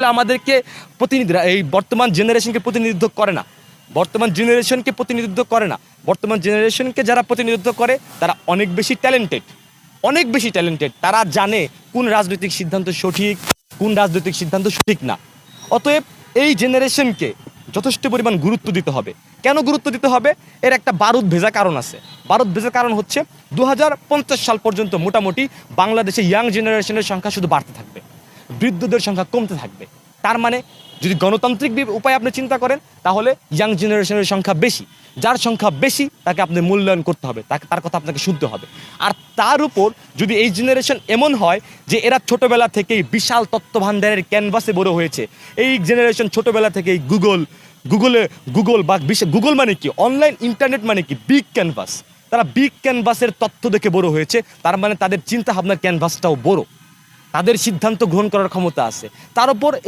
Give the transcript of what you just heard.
আমাদেরকে প্রতিনিধিরা এই বর্তমান জেনারেশনকে প্রতিনিধিত্ব করে না। বর্তমান জেনারেশনকে প্রতিনিধিত্ব করে না। বর্তমান জেনারেশনকে যারা প্রতিনিধিত্ব করে তারা অনেক বেশি ট্যালেন্টেড, অনেক বেশি ট্যালেন্টেড। তারা জানে কোন রাজনৈতিক সিদ্ধান্ত সঠিক, কোন রাজনৈতিক সিদ্ধান্ত সঠিক না। অতএব এই জেনারেশনকে যথেষ্ট পরিমাণ গুরুত্ব দিতে হবে। কেন গুরুত্ব দিতে হবে? এর একটা বারুদ ভেজা কারণ আছে। বারুদ ভেজা কারণ হচ্ছে 2050 সাল পর্যন্ত মোটামুটি বাংলাদেশে ইয়াং জেনারেশনের সংখ্যা শুধু বাড়তে থাকবে, বৃদ্ধদের সংখ্যা কমতে থাকবে। তার মানে যদি গণতান্ত্রিক উপায়ে আপনি চিন্তা করেন তাহলে ইয়াং জেনারেশনের সংখ্যা বেশি। যার সংখ্যা বেশি তাকে আপনি মূল্যায়ন করতে হবে, তার কথা আপনাকে শুনতে হবে। আর তার উপর যদি এই জেনারেশন এমন হয় যে এরা ছোটোবেলা থেকেই বিশাল তথ্য ভাণ্ডারের ক্যানভাসে বড় হয়েছে, এই জেনারেশন ছোটোবেলা থেকেই গুগল বা গুগল মানে কি, অনলাইন ইন্টারনেট মানে কি, বিগ ক্যানভাস। তারা বিগ ক্যানভাসের তথ্য দেখে বড় হয়েছে। তার মানে তাদের চিন্তা ভাবনার ক্যানভাসটাও বড়, তাদের সিদ্ধান্ত গ্রহণ করার ক্ষমতা আছে। তার উপর